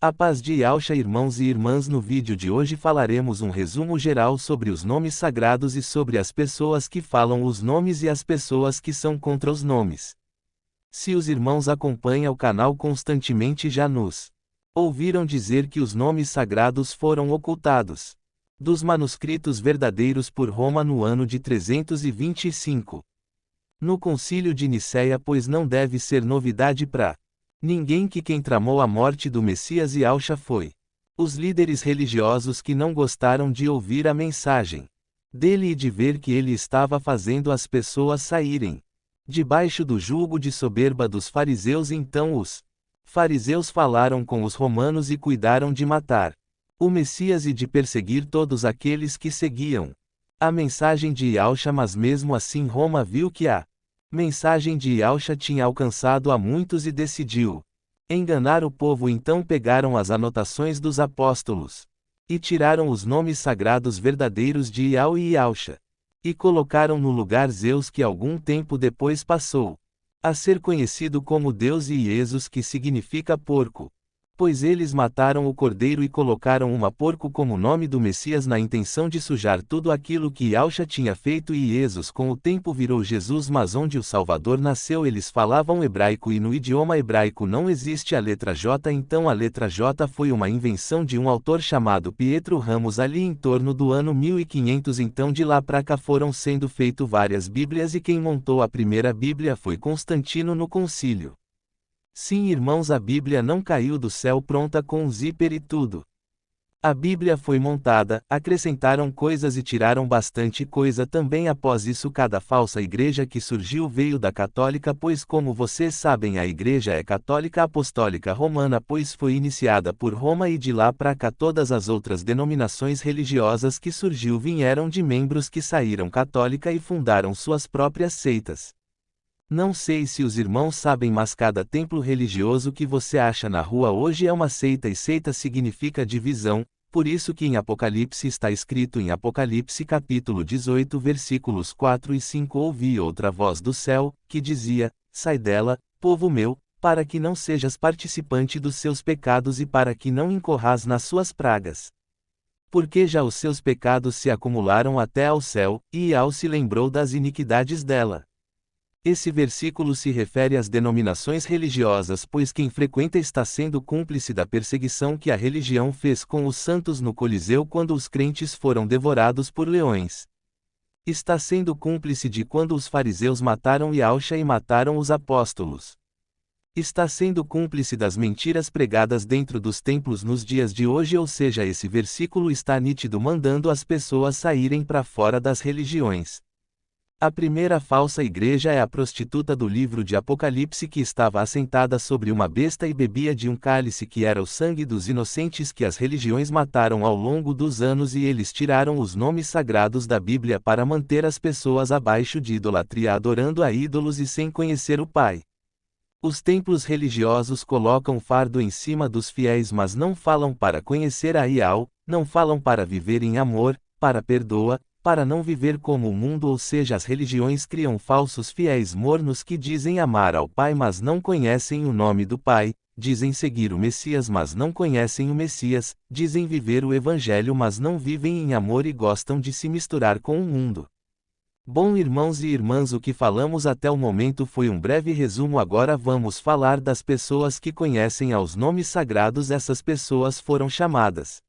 A paz de Yahshua, irmãos e irmãs. No vídeo de hoje falaremos um resumo geral sobre os nomes sagrados e sobre as pessoas que falam os nomes e as pessoas que são contra os nomes. Se os irmãos acompanham o canal constantemente já nos ouviram dizer que os nomes sagrados foram ocultados dos manuscritos verdadeiros por Roma no ano de 325. No Concílio de Nicéia, pois não deve ser novidade para ninguém que quem tramou a morte do Messias Yahshua foi os líderes religiosos que não gostaram de ouvir a mensagem dele e de ver que ele estava fazendo as pessoas saírem debaixo do jugo de soberba dos fariseus. Então os fariseus falaram com os romanos e cuidaram de matar o Messias e de perseguir todos aqueles que seguiam a mensagem de Yahshua, mas mesmo assim Roma viu que a mensagem de Yahshua tinha alcançado a muitos e decidiu enganar o povo. Então pegaram as anotações dos apóstolos e tiraram os nomes sagrados verdadeiros de Yahweh e Yahshua e colocaram no lugar Zeus, que algum tempo depois passou a ser conhecido como Deus, e Jesus, que significa porco. Pois eles mataram o cordeiro e colocaram uma porco como nome do Messias na intenção de sujar tudo aquilo que Yahshua tinha feito, e Jesus com o tempo virou Jesus. Mas onde o Salvador nasceu eles falavam hebraico e no idioma hebraico não existe a letra J, então a letra J foi uma invenção de um autor chamado Pietro Ramos ali em torno do ano 1500. Então de lá para cá foram sendo feito várias Bíblias e quem montou a primeira Bíblia foi Constantino no concílio. Sim, irmãos, a Bíblia não caiu do céu pronta com um zíper e tudo. A Bíblia foi montada, acrescentaram coisas e tiraram bastante coisa também. Após isso, cada falsa igreja que surgiu veio da católica, pois como vocês sabem a igreja é católica apostólica romana, pois foi iniciada por Roma, e de lá para cá todas as outras denominações religiosas que surgiu vieram de membros que saíram católica e fundaram suas próprias seitas. Não sei se os irmãos sabem, mas cada templo religioso que você acha na rua hoje é uma seita, e seita significa divisão, por isso que em Apocalipse está escrito em Apocalipse capítulo 18 versículos 4 e 5: ouvi outra voz do céu, que dizia: sai dela, povo meu, para que não sejas participante dos seus pecados e para que não incorras nas suas pragas. Porque já os seus pecados se acumularam até ao céu, e Yahweh se lembrou das iniquidades dela. Esse versículo se refere às denominações religiosas, pois quem frequenta está sendo cúmplice da perseguição que a religião fez com os santos no Coliseu quando os crentes foram devorados por leões. Está sendo cúmplice de quando os fariseus mataram Yahshua e mataram os apóstolos. Está sendo cúmplice das mentiras pregadas dentro dos templos nos dias de hoje, ou seja, esse versículo está nítido mandando as pessoas saírem para fora das religiões. A primeira falsa igreja é a prostituta do livro de Apocalipse, que estava assentada sobre uma besta e bebia de um cálice que era o sangue dos inocentes que as religiões mataram ao longo dos anos, e eles tiraram os nomes sagrados da Bíblia para manter as pessoas abaixo de idolatria, adorando a ídolos e sem conhecer o Pai. Os templos religiosos colocam fardo em cima dos fiéis, mas não falam para conhecer a Yahweh, não falam para viver em amor, para perdoa, para não viver como o mundo, ou seja, as religiões criam falsos fiéis mornos que dizem amar ao Pai mas não conhecem o nome do Pai, dizem seguir o Messias mas não conhecem o Messias, dizem viver o Evangelho mas não vivem em amor e gostam de se misturar com o mundo. Bom, irmãos e irmãs, o que falamos até o momento foi um breve resumo. Agora vamos falar das pessoas que conhecem aos nomes sagrados. Essas pessoas foram chamadas.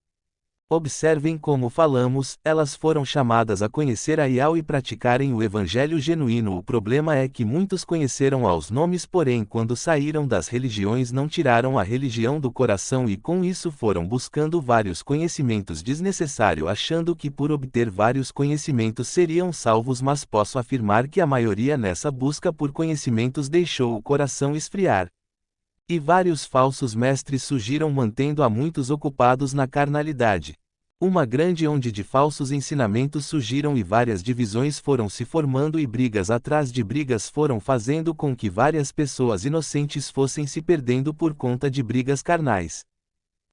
Observem como falamos, elas foram chamadas a conhecer a Yahweh e praticarem o evangelho genuíno. O problema é que muitos conheceram aos nomes, porém quando saíram das religiões não tiraram a religião do coração e com isso foram buscando vários conhecimentos desnecessários, achando que por obter vários conhecimentos seriam salvos, mas posso afirmar que a maioria nessa busca por conhecimentos deixou o coração esfriar. E vários falsos mestres surgiram, mantendo a muitos ocupados na carnalidade. Uma grande onda de falsos ensinamentos surgiram e várias divisões foram se formando, e brigas atrás de brigas foram fazendo com que várias pessoas inocentes fossem se perdendo por conta de brigas carnais.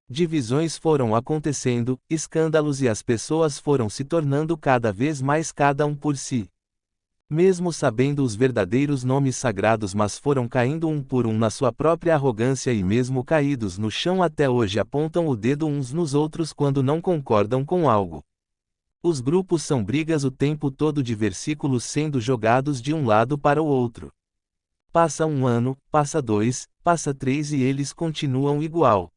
Divisões foram acontecendo, escândalos, e as pessoas foram se tornando cada vez mais cada um por si. Mesmo sabendo os verdadeiros nomes sagrados, mas foram caindo um por um na sua própria arrogância e mesmo caídos no chão até hoje apontam o dedo uns nos outros quando não concordam com algo. Os grupos são brigas o tempo todo de versículos sendo jogados de um lado para o outro. Passa um ano, passa 2, passa 3 e eles continuam igual.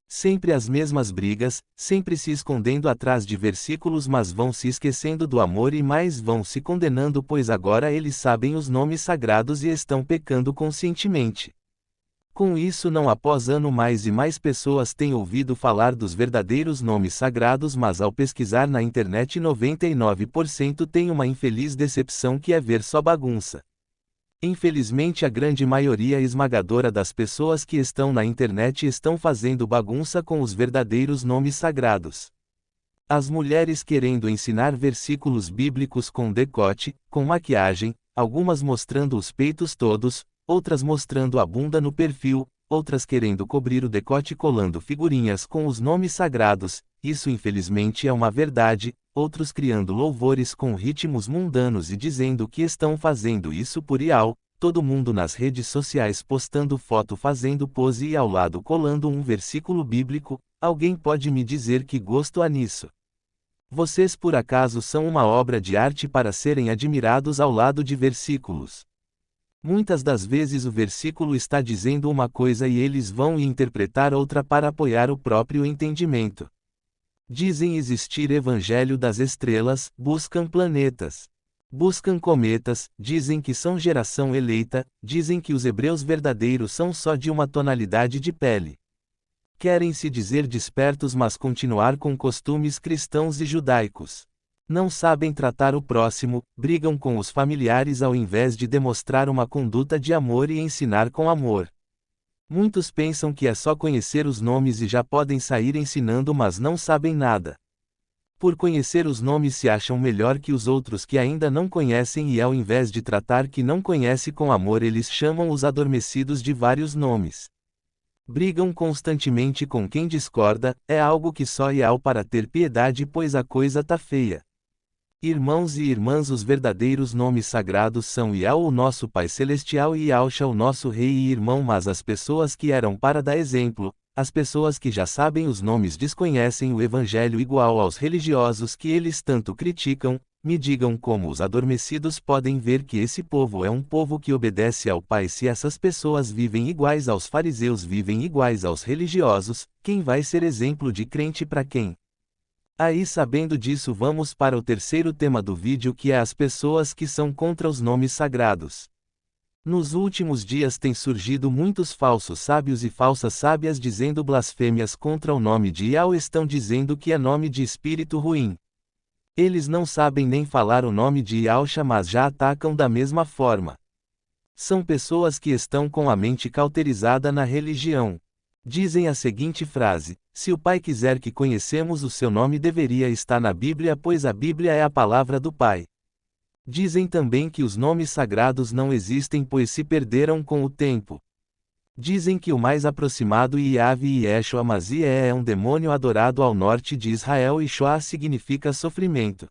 Sempre as mesmas brigas, sempre se escondendo atrás de versículos, mas vão se esquecendo do amor e mais vão se condenando, pois agora eles sabem os nomes sagrados e estão pecando conscientemente. Com isso, não após ano, mais e mais pessoas têm ouvido falar dos verdadeiros nomes sagrados, mas ao pesquisar na internet 99% tem uma infeliz decepção que é ver só bagunça. Infelizmente, a grande maioria esmagadora das pessoas que estão na internet estão fazendo bagunça com os verdadeiros nomes sagrados. As mulheres querendo ensinar versículos bíblicos com decote, com maquiagem, algumas mostrando os peitos todos, outras mostrando a bunda no perfil, outras querendo cobrir o decote colando figurinhas com os nomes sagrados, isso infelizmente é uma verdade, outros criando louvores com ritmos mundanos e dizendo que estão fazendo isso por IAL, todo mundo nas redes sociais postando foto fazendo pose e ao lado colando um versículo bíblico. Alguém pode me dizer que gosto há nisso? Vocês por acaso são uma obra de arte para serem admirados ao lado de versículos? Muitas das vezes o versículo está dizendo uma coisa e eles vão interpretar outra para apoiar o próprio entendimento. Dizem existir evangelho das estrelas, buscam planetas. Buscam cometas, dizem que são geração eleita, dizem que os hebreus verdadeiros são só de uma tonalidade de pele. Querem se dizer despertos, mas continuar com costumes cristãos e judaicos. Não sabem tratar o próximo, brigam com os familiares ao invés de demonstrar uma conduta de amor e ensinar com amor. Muitos pensam que é só conhecer os nomes e já podem sair ensinando, mas não sabem nada. Por conhecer os nomes se acham melhor que os outros que ainda não conhecem e ao invés de tratar que não conhece com amor, eles chamam os adormecidos de vários nomes. Brigam constantemente com quem discorda, é algo que só IAL para ter piedade, pois a coisa tá feia. Irmãos e irmãs, os verdadeiros nomes sagrados são IAL, o nosso Pai Celestial, e Yahshua, o nosso Rei e Irmão, mas as pessoas que eram para dar exemplo, as pessoas que já sabem os nomes desconhecem o Evangelho igual aos religiosos que eles tanto criticam. Me digam como os adormecidos podem ver que esse povo é um povo que obedece ao Pai. Se essas pessoas vivem iguais aos fariseus, vivem iguais aos religiosos, quem vai ser exemplo de crente para quem? Aí, sabendo disso, vamos para o terceiro tema do vídeo, que é as pessoas que são contra os nomes sagrados. Nos últimos dias têm surgido muitos falsos sábios e falsas sábias dizendo blasfêmias contra o nome de IAL, estão dizendo que é nome de espírito ruim. Eles não sabem nem falar o nome de Yahshua, mas já atacam da mesma forma. São pessoas que estão com a mente cauterizada na religião. Dizem a seguinte frase: se o Pai quiser que conhecemos o seu nome, deveria estar na Bíblia, pois a Bíblia é a palavra do Pai. Dizem também que os nomes sagrados não existem, pois se perderam com o tempo. Dizem que o mais aproximado é Yahvé e Yeshua, mas é um demônio adorado ao norte de Israel e Shoah significa sofrimento.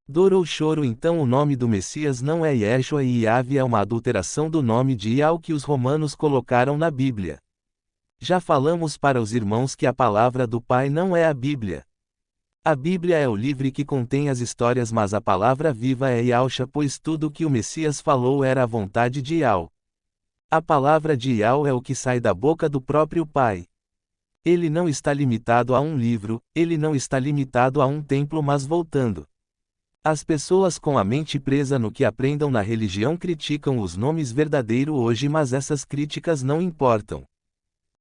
Dor ou choro. Então o nome do Messias não é Yeshua e Yahvé é uma adulteração do nome de Yahvé que os romanos colocaram na Bíblia. Já falamos para os irmãos que a palavra do Pai não é a Bíblia. A Bíblia é o livro que contém as histórias, mas a palavra viva é Yahshua, pois tudo o que o Messias falou era a vontade de Yahvé. A palavra de Yahvé é o que sai da boca do próprio Pai. Ele não está limitado a um livro, ele não está limitado a um templo, mas voltando. As pessoas com a mente presa no que aprendam na religião criticam os nomes verdadeiros hoje, mas essas críticas não importam.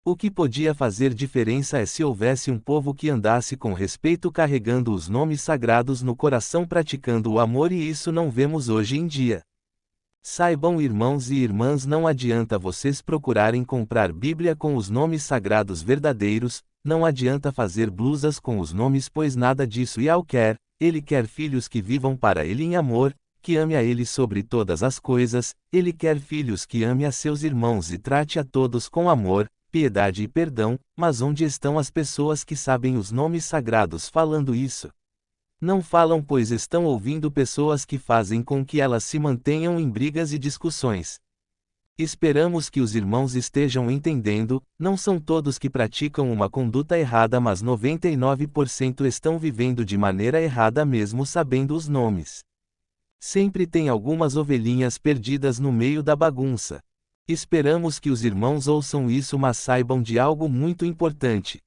O que podia fazer diferença é se houvesse um povo que andasse com respeito carregando os nomes sagrados no coração, praticando o amor, e isso não vemos hoje em dia. Saibam, irmãos e irmãs, não adianta vocês procurarem comprar Bíblia com os nomes sagrados verdadeiros, não adianta fazer blusas com os nomes, pois nada disso Yahvé quer. Ele quer filhos que vivam para Ele em amor, que ame a Ele sobre todas as coisas. Ele quer filhos que ame a seus irmãos e trate a todos com amor, piedade e perdão. Mas onde estão as pessoas que sabem os nomes sagrados falando isso? Não falam pois estão ouvindo pessoas que fazem com que elas se mantenham em brigas e discussões. Esperamos que os irmãos estejam entendendo, não são todos que praticam uma conduta errada, mas 99% estão vivendo de maneira errada mesmo sabendo os nomes. Sempre tem algumas ovelhinhas perdidas no meio da bagunça. Esperamos que os irmãos ouçam isso, mas saibam de algo muito importante.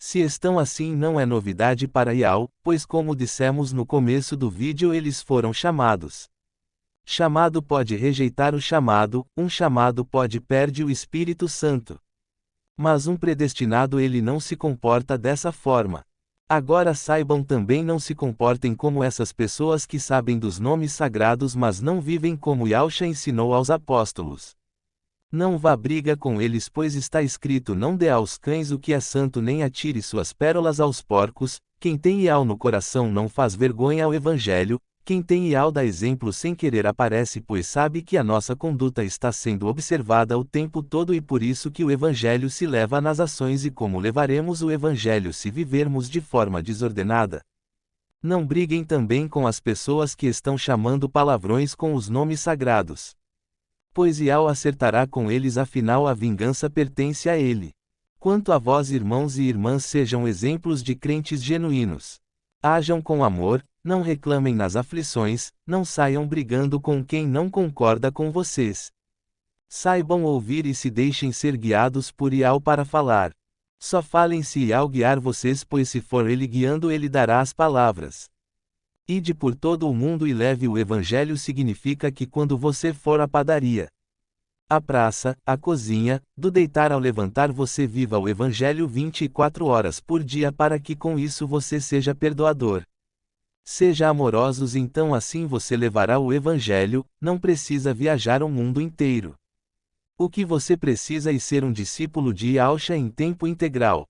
Se estão assim, não é novidade para Ial, pois como dissemos no começo do vídeo, eles foram chamados. Chamado pode rejeitar o chamado, um chamado pode perder o Espírito Santo. Mas um predestinado ele não se comporta dessa forma. Agora saibam também, não se comportem como essas pessoas que sabem dos nomes sagrados mas não vivem como Yahshua ensinou aos apóstolos. Não vá briga com eles, pois está escrito: não dê aos cães o que é santo, nem atire suas pérolas aos porcos. Quem tem Ial no coração não faz vergonha ao Evangelho. Quem tem Ial dá exemplo sem querer aparece, pois sabe que a nossa conduta está sendo observada o tempo todo e por isso que o Evangelho se leva nas ações. E como levaremos o Evangelho se vivermos de forma desordenada? Não briguem também com as pessoas que estão chamando palavrões com os nomes sagrados. Pois Ial acertará com eles, afinal a vingança pertence a ele. Quanto a vós, irmãos e irmãs, sejam exemplos de crentes genuínos. Hajam com amor, não reclamem nas aflições, não saiam brigando com quem não concorda com vocês. Saibam ouvir e se deixem ser guiados por Ial para falar. Só falem se Ial guiar vocês, pois se for ele guiando, ele dará as palavras. Ide por todo o mundo e leve o Evangelho significa que quando você for à padaria, à praça, à cozinha, do deitar ao levantar, você viva o Evangelho 24 horas por dia para que com isso você seja perdoador. Seja amorosos, então assim você levará o Evangelho, não precisa viajar o mundo inteiro. O que você precisa é ser um discípulo de Yahshua em tempo integral.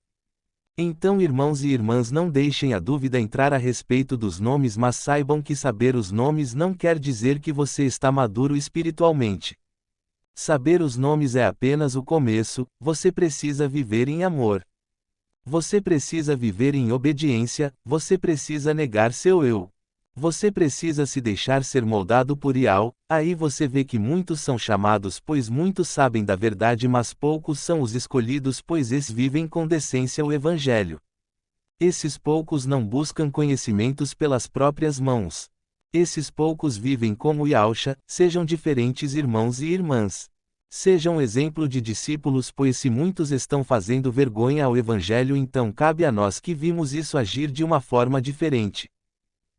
Então, irmãos e irmãs, não deixem a dúvida entrar a respeito dos nomes, mas saibam que saber os nomes não quer dizer que você está maduro espiritualmente. Saber os nomes é apenas o começo, você precisa viver em amor. Você precisa viver em obediência, você precisa negar seu eu. Você precisa se deixar ser moldado por Ial. Aí você vê que muitos são chamados, pois muitos sabem da verdade, mas poucos são os escolhidos, pois esses vivem com decência o Evangelho. Esses poucos não buscam conhecimentos pelas próprias mãos. Esses poucos vivem como Yahshua. Sejam diferentes, irmãos e irmãs. Sejam exemplo de discípulos, pois se muitos estão fazendo vergonha ao Evangelho, então cabe a nós que vimos isso agir de uma forma diferente.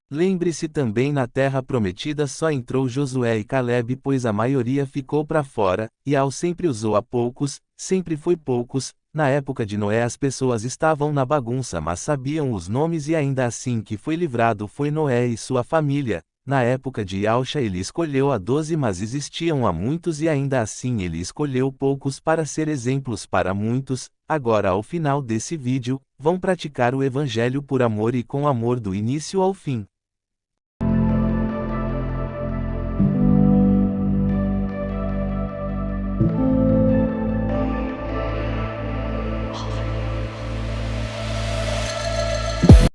Lembre-se também, na terra prometida só entrou Josué e Caleb, pois a maioria ficou para fora. Ial sempre usou a poucos, sempre foi poucos. Na época de Noé as pessoas estavam na bagunça, mas sabiam os nomes e ainda assim que foi livrado foi Noé e sua família. Na época de Yahshua ele escolheu a 12, mas existiam a muitos e ainda assim ele escolheu poucos para ser exemplos para muitos. Agora, ao final desse vídeo, vão praticar o Evangelho por amor e com amor do início ao fim.